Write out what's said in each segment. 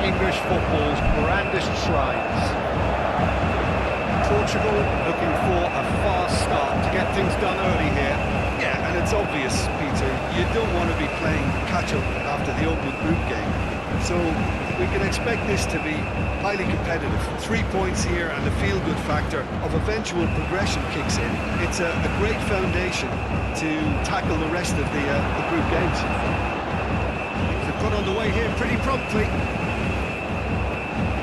English football's grandest shrines. Portugal looking for a fast start to get things done early here. Yeah, and it's obvious, Peter, you don't want to be playing catch-up after the opening group game. So we can expect this to be highly competitive. 3 points here and the feel-good factor of eventual progression kicks in. It's a great foundation to tackle the rest of the group games. They've got on the way here pretty promptly.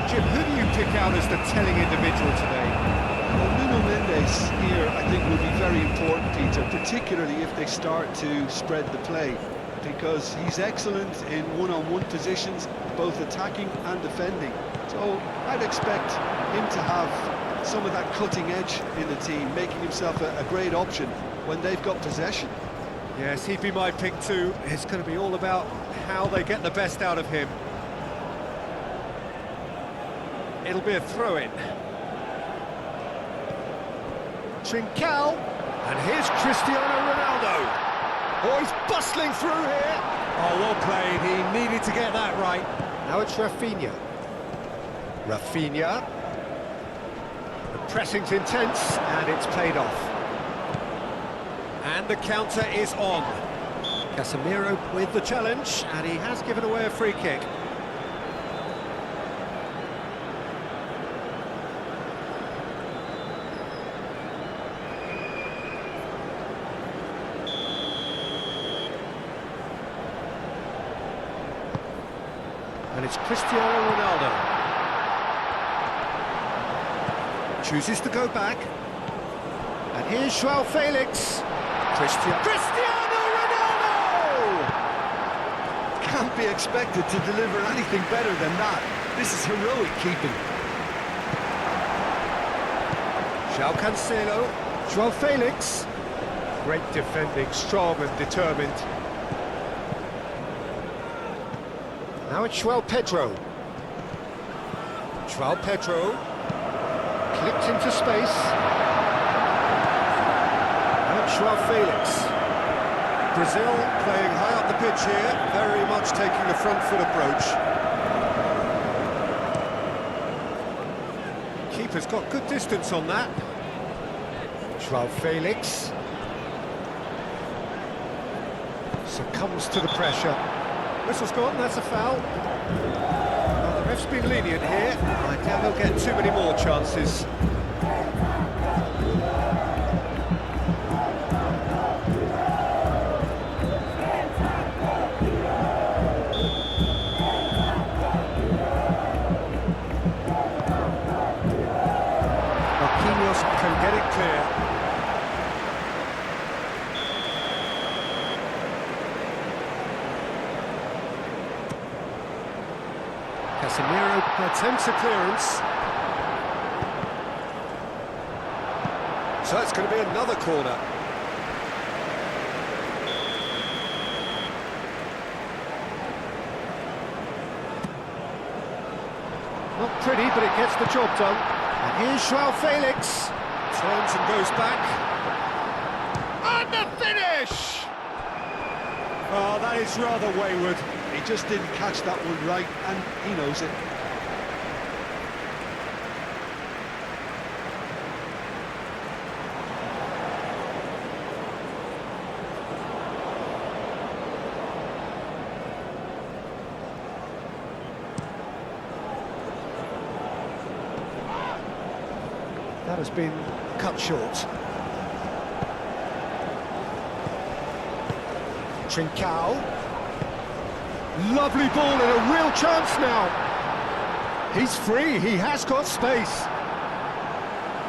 Jim, who do you pick out as the telling individual today? Well, Nuno Mendes here, I think, will be very important, Peter, particularly if they start to spread the play, because he's excellent in one-on-one positions, both attacking and defending. So I'd expect him to have some of that cutting edge in the team, making himself a great option when they've got possession. Yes, he'd be my pick too. It's going to be all about how they get the best out of him. It'll be a throw-in. Trincao, and here's Cristiano Ronaldo. Oh, he's bustling through here. Oh, well played, he needed to get that right. Now it's Rafinha. Rafinha. The pressing's intense, and it's played off. And the counter is on. Casemiro with the challenge, and he has given away a free kick. And it's Cristiano Ronaldo. Chooses to go back. And here's João Felix. Cristiano Ronaldo! Can't be expected to deliver anything better than that. This is heroic keeping. João Cancelo. João Felix. Great defending, strong and determined. Now it's João Pedro. João Pedro. Clipped into space. Now it's João Felix. Brazil playing high up the pitch here, very much taking the front foot approach. Keeper's got good distance on that. João Felix. Succumbs to the pressure. Whistle's gone, that's a foul. Well, the ref's been lenient here. I doubt they'll get too many more chances. Marquinhos can get it clear. Casemiro attempts a clearance. So it's going to be another corner. Not pretty, but it gets the job done. And here's João Felix. Turns and goes back. And the finish! Oh, that is rather wayward. He just didn't catch that one right, and he knows it. That has been cut short. Trincao. Lovely ball and a real chance now. He's free, he has got space.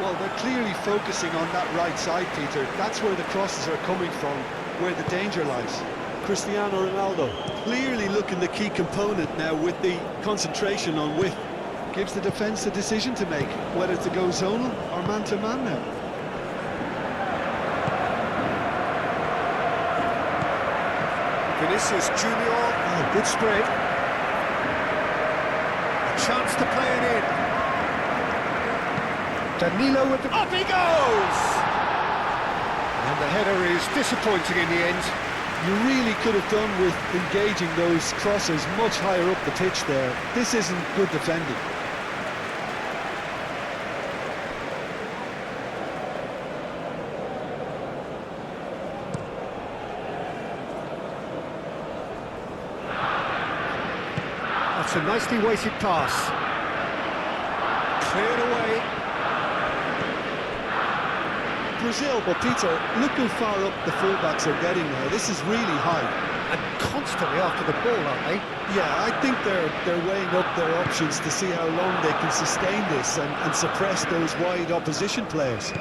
Well, they're clearly focusing on that right side, Peter. That's where the crosses are coming from, where the danger lies. Cristiano Ronaldo clearly looking the key component now with the concentration on width. Gives the defence a decision to make, whether to go zonal or man-to-man now. Vinicius Junior, oh, good spread. A chance to play it in. Danilo with the... Up he goes! And the header is disappointing in the end. You really could have done with engaging those crosses much higher up the pitch there. This isn't good defending. That's a nicely weighted pass. Cleared away. Brazil, but Peter, look how far up the fullbacks are getting now. This is really high. And constantly after the ball, aren't they? Yeah, I think they're weighing up their options to see how long they can sustain this and suppress those wide opposition players.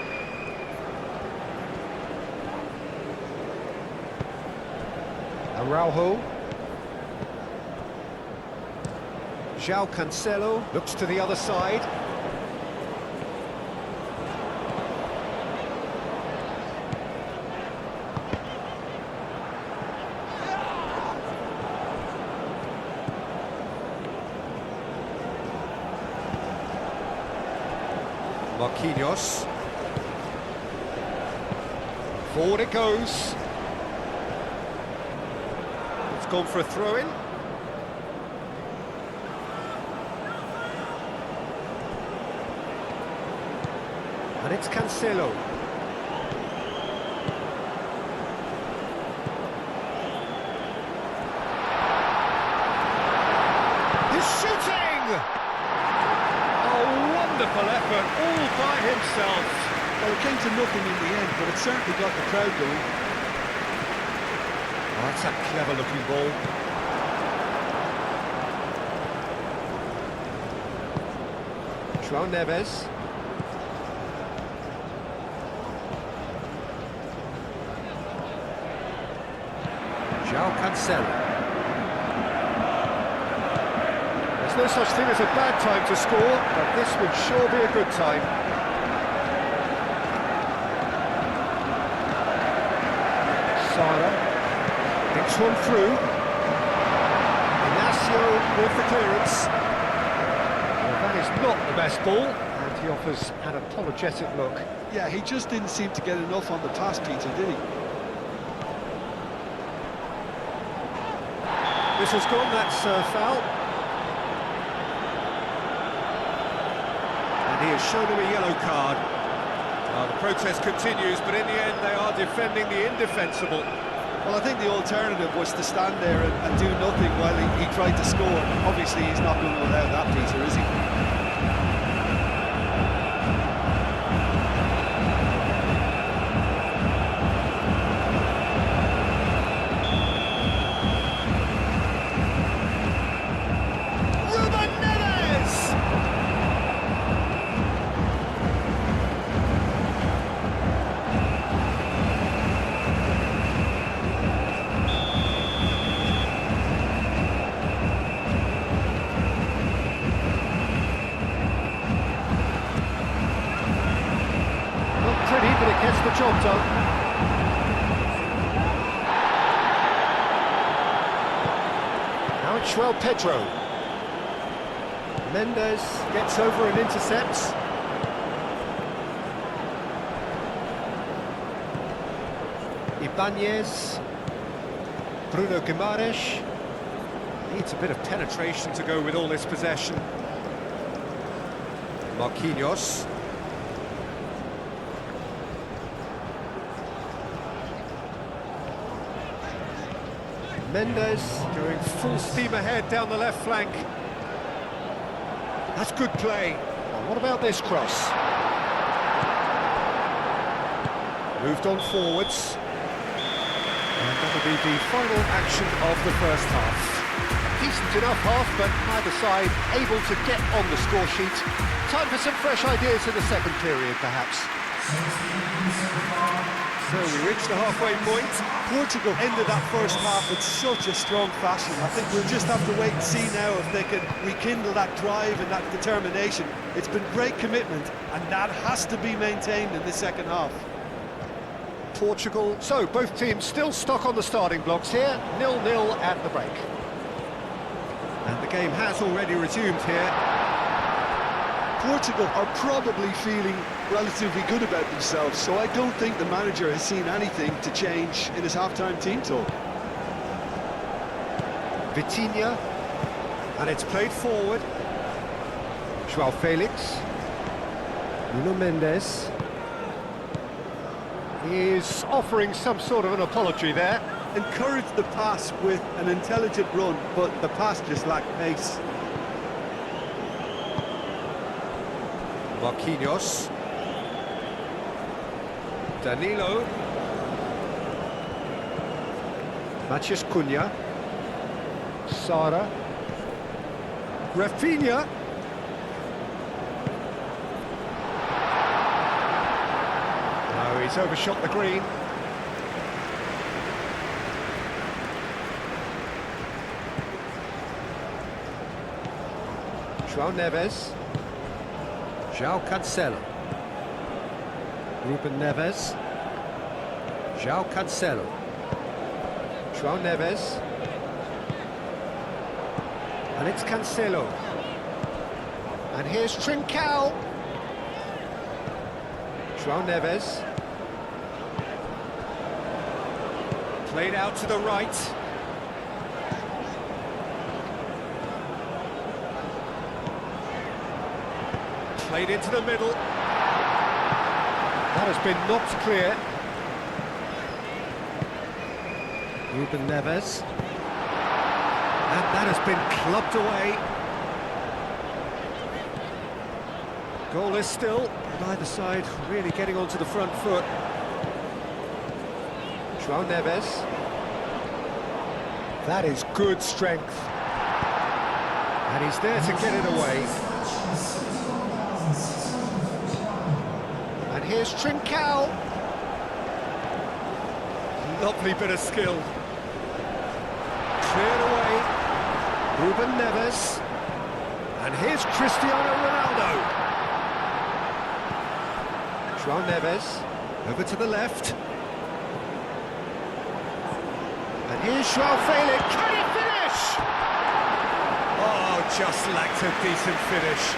Araujo. João Cancelo looks to the other side. Marquinhos. Forward it goes. It's gone for a throw-in. And it's Cancelo. He's shooting! Wonderful effort, all by himself. Well, it came to nothing in the end, but it certainly got the crowd going. Oh, that's a clever-looking ball. João Neves. João Cancelo. There's no such thing as a bad time to score, but this would sure be a good time. Sara picks one through. Inacio with the clearance. Well, that is not the best ball, and he offers an apologetic look. Yeah, he just didn't seem to get enough on the pass, Peter, did he? This has gone, that's foul. He has shown him a yellow card. The protest continues, but in the end they are defending the indefensible. Well, I think the alternative was to stand there and do nothing while he tried to score. Obviously, he's not going to allow that, Peter, is he? But it gets the job done. Now it's João Pedro. Mendes gets over and intercepts. Ibanez. Bruno Guimaraes. Needs a bit of penetration to go with all this possession. Marquinhos. Mendes going full steam ahead down the left flank. That's good play. Well, what about this cross? Moved on forwards. And that'll be the final action of the first half. A decent enough half, but neither side able to get on the score sheet. Time for some fresh ideas in the second period, perhaps. So we reach the halfway point. Portugal ended that first half with such a strong fashion. I think we'll just have to wait and see now if they can rekindle that drive and that determination. It's been great commitment, and that has to be maintained in the second half. Portugal, so both teams still stuck on the starting blocks here, 0-0 at the break. And the game has already resumed here. Portugal are probably feeling relatively good about themselves, so I don't think the manager has seen anything to change in his half-time team talk. Vitinha, and it's played forward. Joao Felix. Nuno Mendes. He's offering some sort of an apology there. Encouraged the pass with an intelligent run, but the pass just lacked pace. Marquinhos. Danilo. Matheus Cunha. Sara. Rafinha. No, he's overshot the green. João Neves. João Cancelo. Ruben Neves. João Cancelo. João Neves. And it's Cancelo. And here's Trincao. João Neves. Played out to the right. Played into the middle. That has been knocked clear. Ruben Neves. And that has been clubbed away. Goalless still, and either side really getting onto the front foot. João Neves. That is good strength. And he's there to get it away. And here's Trincao. Lovely bit of skill. Cleared away. Ruben Neves. And here's Cristiano Ronaldo. João Neves. Over to the left. And here's Joao Felix. Can he finish? Oh, just lacked a decent finish.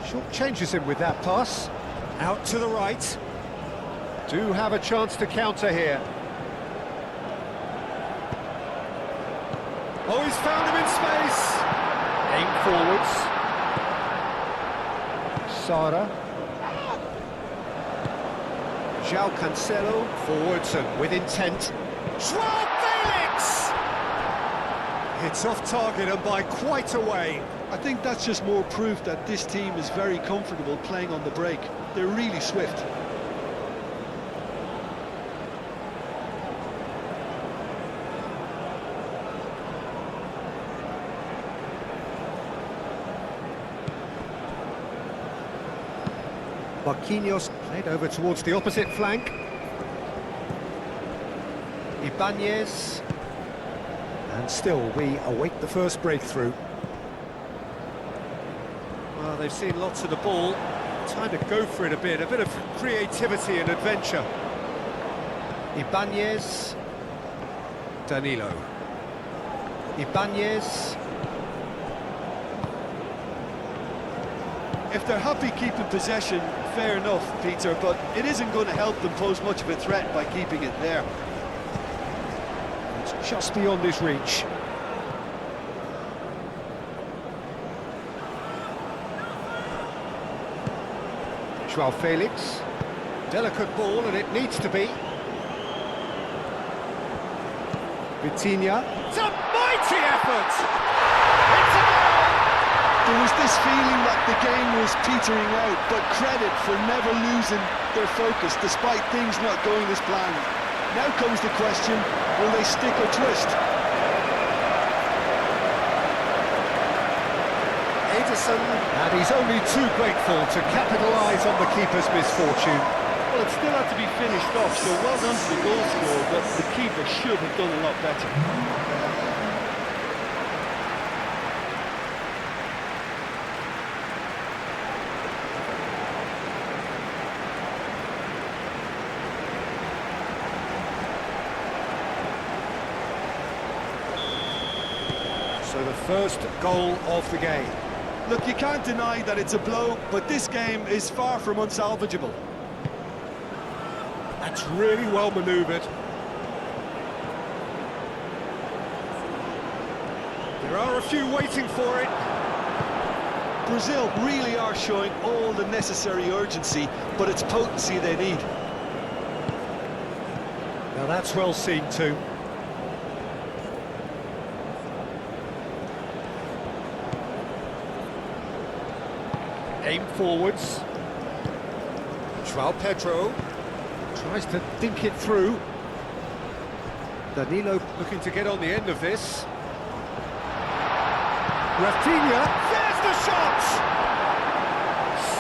Short changes him with that pass. Out to the right. Do have a chance to counter here. Oh, he's found him in space. Aim forwards. Sara. João Cancelo forwards and with intent. Joao Felix! It's off target and by quite a way. I think that's just more proof that this team is very comfortable playing on the break. They're really swift. Marquinhos played over towards the opposite flank. Ibanez. And still we await the first breakthrough. Well, they've seen lots of the ball. Time to go for it a bit of creativity and adventure. Ibanez. Danilo. Ibanez. If they're happy keeping possession, fair enough, Peter, but it isn't going to help them pose much of a threat by keeping it there. It's just beyond his reach. Joao Felix. Delicate ball, and it needs to be. Vitinha. It's a mighty effort! It's a goal! There was this feeling that the game was petering out, but credit for never losing their focus despite things not going as planned. Now comes the question, will they stick or twist? And he's only too grateful to capitalise on the keeper's misfortune. Well, it still had to be finished off, so well done to the goal scorer, but the keeper should have done a lot better. So the first goal of the game. Look, you can't deny that it's a blow, but this game is far from unsalvageable. That's really well manoeuvred. There are a few waiting for it. Brazil really are showing all the necessary urgency, but it's potency they need. Now that's well seen too. Aim forwards. João Pedro tries to think it through. Danilo looking to get on the end of this. Rafinha, there's the shot!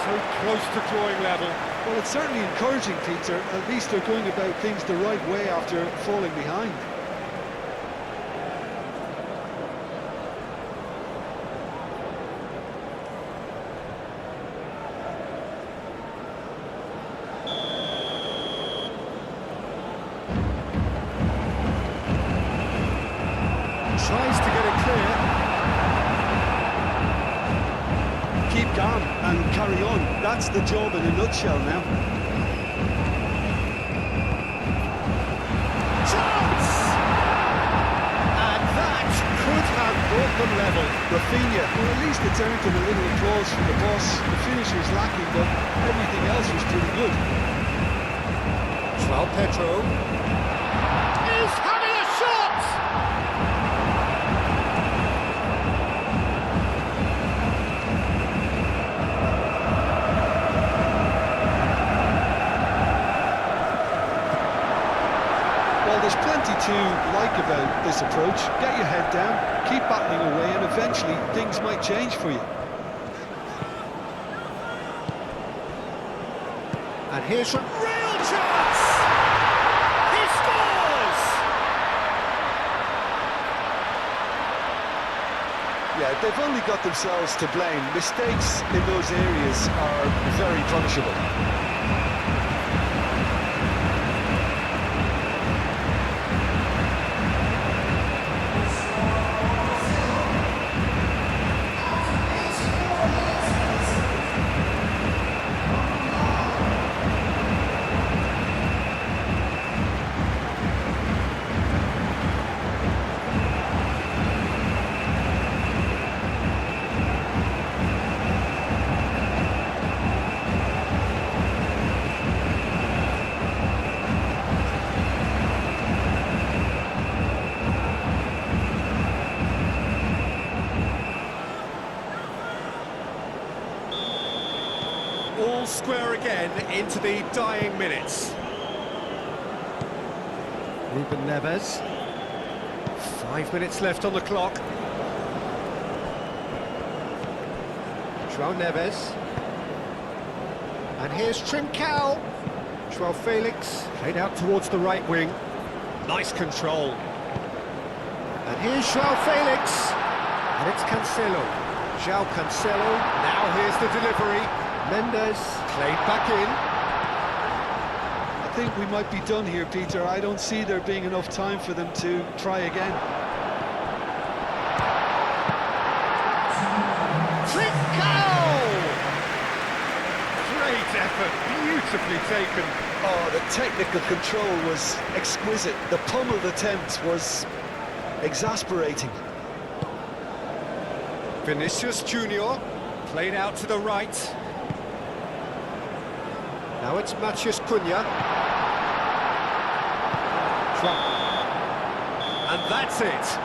So close to drawing level. Well, it's certainly encouraging, Peter. At least they're going about things the right way after falling behind. Tries to get it clear. Keep calm and carry on. That's the job in a nutshell now. Chance! And that could have brought them level. Rafinha, well, at least it's earned him a little applause from the boss. The finish was lacking, but everything else was pretty good. João Pedro is having a shot! Well, there's plenty to like about this approach. Get your head down, keep battling away, and eventually things might change for you. And here's a real chance! He scores! Yeah, they've only got themselves to blame. Mistakes in those areas are very punishable. All square again into the dying minutes. Ruben Neves. 5 minutes left on the clock. João Neves. And here's Trincao. João Felix played out towards the right wing. Nice control. And here's João Felix. And it's Cancelo. João Cancelo. Now here's the delivery. Mendes played back in. I think we might be done here, Peter. I don't see there being enough time for them to try again. Trincao! Great effort, beautifully taken. Oh, the technical control was exquisite. The pummeled attempt was exasperating. Vinicius Junior played out to the right. Now it's Matheus Cunha. And that's it.